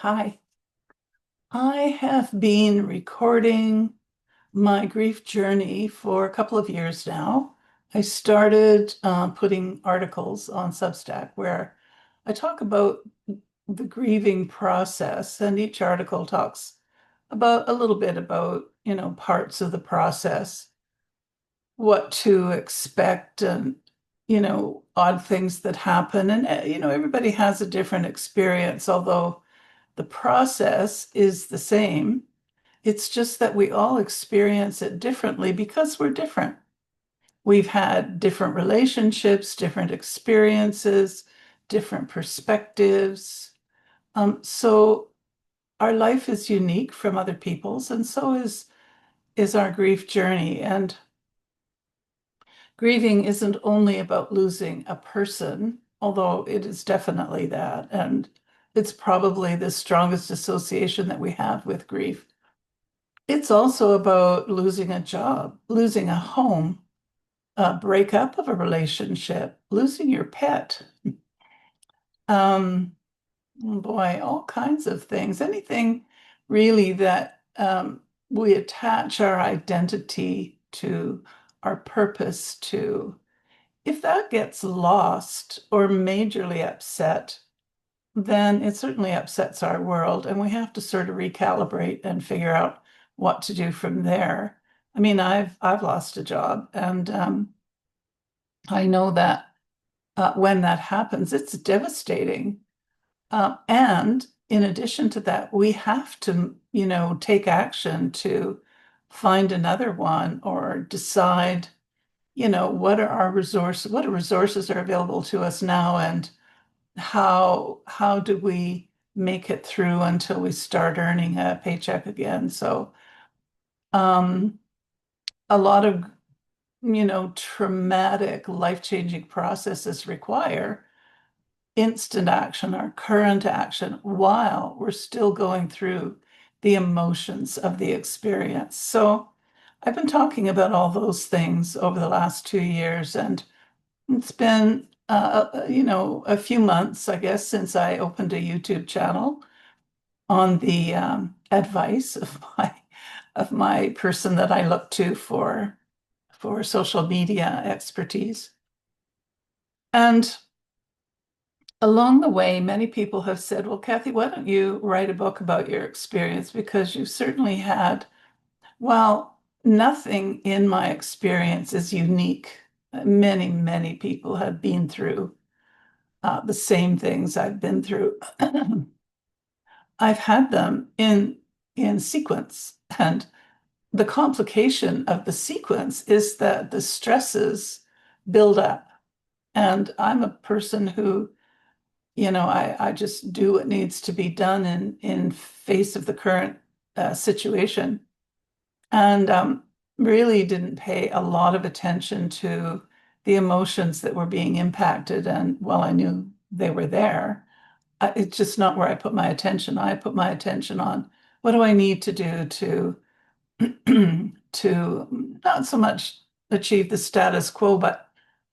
Hi. I have been recording my grief journey for a couple of years now. I started putting articles on Substack where I talk about the grieving process, and each article talks about a little bit about, parts of the process, what to expect, and, odd things that happen. And, everybody has a different experience, although the process is the same. It's just that we all experience it differently because we're different. We've had different relationships, different experiences, different perspectives. So our life is unique from other people's, and so is our grief journey. And grieving isn't only about losing a person, although it is definitely that. And it's probably the strongest association that we have with grief. It's also about losing a job, losing a home, a breakup of a relationship, losing your pet. Um, Boy, all kinds of things. Anything really that we attach our identity to, our purpose to. If that gets lost or majorly upset, then it certainly upsets our world, and we have to sort of recalibrate and figure out what to do from there. I mean, I've lost a job, and I know that when that happens, it's devastating. And in addition to that, we have to, take action to find another one or decide, what resources are available to us now, and how do we make it through until we start earning a paycheck again? So um, a lot of traumatic, life-changing processes require instant action or current action while we're still going through the emotions of the experience. So I've been talking about all those things over the last 2 years, and it's been, a few months, I guess, since I opened a YouTube channel on the advice of my person that I look to for social media expertise. And along the way, many people have said, "Well, Cathy, why don't you write a book about your experience? Because you've certainly had, well, nothing in my experience is unique. Many, many people have been through the same things I've been through. I've had them in sequence, and the complication of the sequence is that the stresses build up. And I'm a person who, I just do what needs to be done in face of the current situation, and really didn't pay a lot of attention to the emotions that were being impacted. And while I knew they were there, it's just not where I put my attention. I put my attention on what do I need to do to to not so much achieve the status quo, but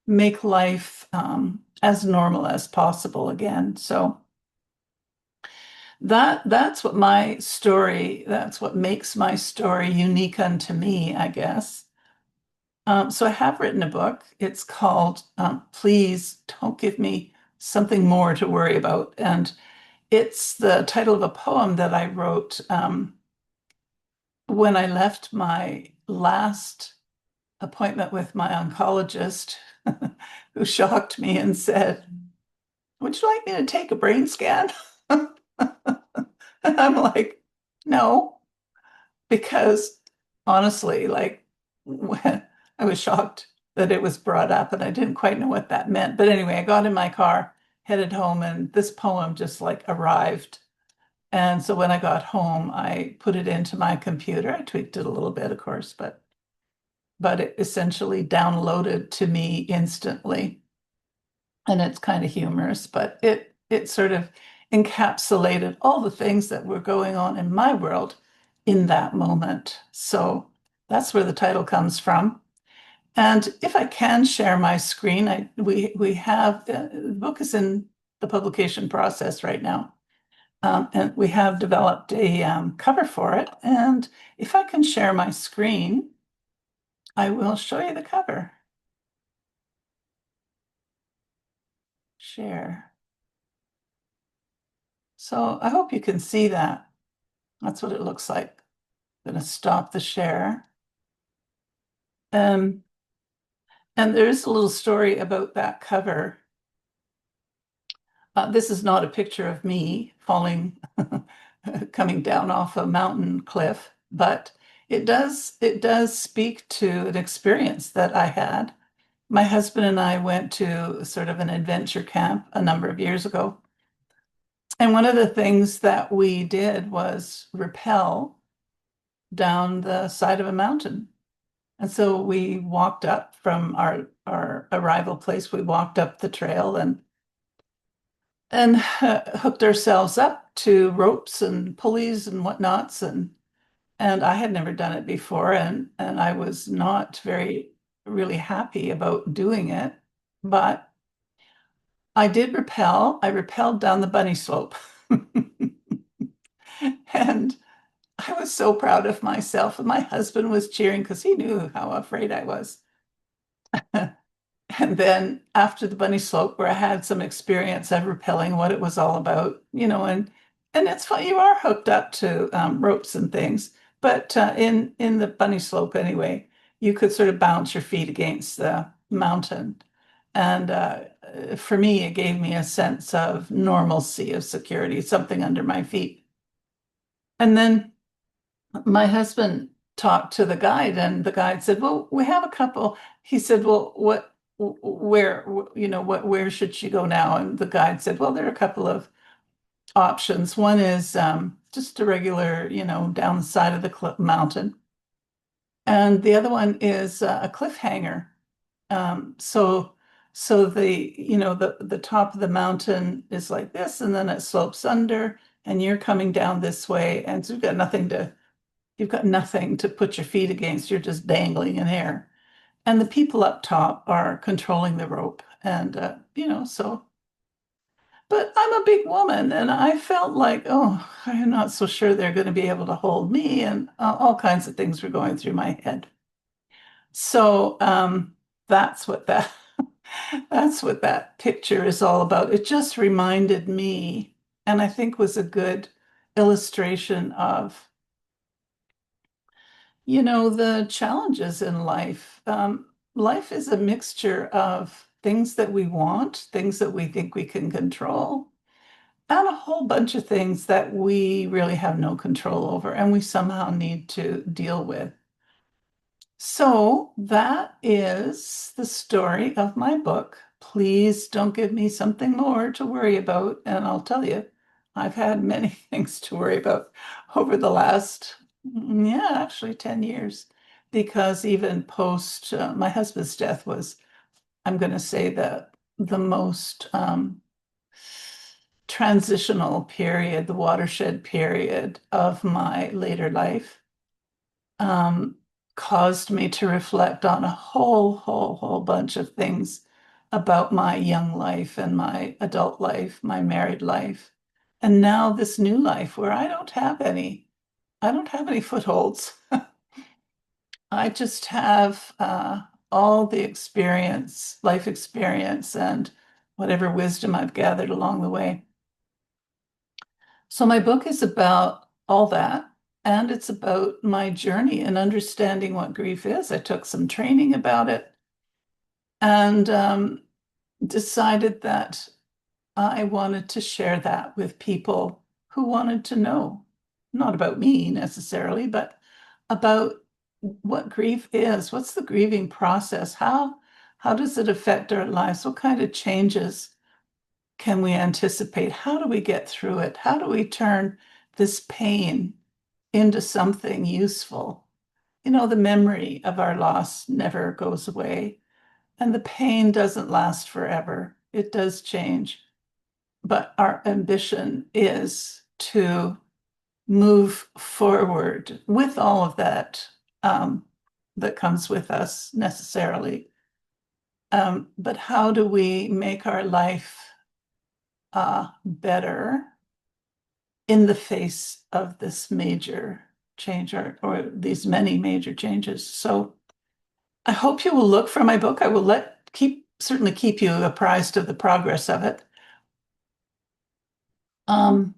make life as normal as possible again. So that's what my story, that's what makes my story unique unto me, I guess. So I have written a book. It's called Please Don't Give Me Something More to Worry About. And it's the title of a poem that I wrote when I left my last appointment with my oncologist, who shocked me and said, "Would you like me to take a brain scan?" And I'm like, "No," because honestly, like, when I was shocked that it was brought up, and I didn't quite know what that meant. But anyway, I got in my car, headed home, and this poem just like arrived. And so when I got home, I put it into my computer. I tweaked it a little bit, of course, but it essentially downloaded to me instantly. And it's kind of humorous, but it sort of encapsulated all the things that were going on in my world in that moment. So that's where the title comes from. And if I can share my screen, we have the book is in the publication process right now. And we have developed a cover for it. And if I can share my screen, I will show you the cover. Share. So I hope you can see that. That's what it looks like. I'm going to stop the share. Um, and there's a little story about that cover. This is not a picture of me falling, coming down off a mountain cliff, but it does speak to an experience that I had. My husband and I went to sort of an adventure camp a number of years ago. And one of the things that we did was rappel down the side of a mountain. And so we walked up from our arrival place, we walked up the trail and hooked ourselves up to ropes and pulleys and whatnots. And I had never done it before, and I was not very really happy about doing it. But I did rappel. I rappelled down the bunny slope. And I was so proud of myself. And my husband was cheering because he knew how afraid I was. And then after the bunny slope, where I had some experience of rappelling, what it was all about, and it's fun. You are hooked up to ropes and things, but in the bunny slope anyway, you could sort of bounce your feet against the mountain, and for me, it gave me a sense of normalcy, of security, something under my feet. And then my husband talked to the guide, and the guide said, "Well, we have a couple." He said, "Well, where should she go now?" And the guide said, "Well, there are a couple of options. One is just a regular, down the side of the mountain, and the other one is a cliffhanger. So the top of the mountain is like this, and then it slopes under, and you're coming down this way, and so you've got nothing to put your feet against. You're just dangling in air. And the people up top are controlling the rope. And, but I'm a big woman and I felt like, oh, I'm not so sure they're going to be able to hold me. And all kinds of things were going through my head. So that's what that that's what that picture is all about. It just reminded me, and I think was a good illustration of the challenges in life. Life is a mixture of things that we want, things that we think we can control, and a whole bunch of things that we really have no control over and we somehow need to deal with. So that is the story of my book. Please don't give me something more to worry about. And I'll tell you, I've had many things to worry about over the last, yeah, actually 10 years. Because even post my husband's death was, I'm going to say, the most transitional period, the watershed period of my later life, um, caused me to reflect on a whole bunch of things about my young life and my adult life, my married life, and now this new life where I don't have any footholds. I just have all the experience, life experience, and whatever wisdom I've gathered along the way. So my book is about all that, and it's about my journey in understanding what grief is. I took some training about it and decided that I wanted to share that with people who wanted to know, not about me necessarily, but about what grief is. What's the grieving process? How does it affect our lives? What kind of changes can we anticipate? How do we get through it? How do we turn this pain into something useful? The memory of our loss never goes away, and the pain doesn't last forever. It does change. But our ambition is to move forward with all of that that comes with us necessarily. But how do we make our life better in the face of this major change or these many major changes. So I hope you will look for my book. I will certainly keep you apprised of the progress of it. Um,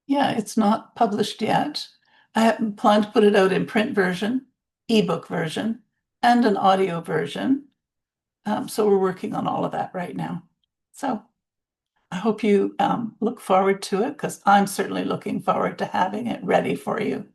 yeah, it's not published yet. I plan to put it out in print version, ebook version, and an audio version. So we're working on all of that right now. So I hope you look forward to it because I'm certainly looking forward to having it ready for you.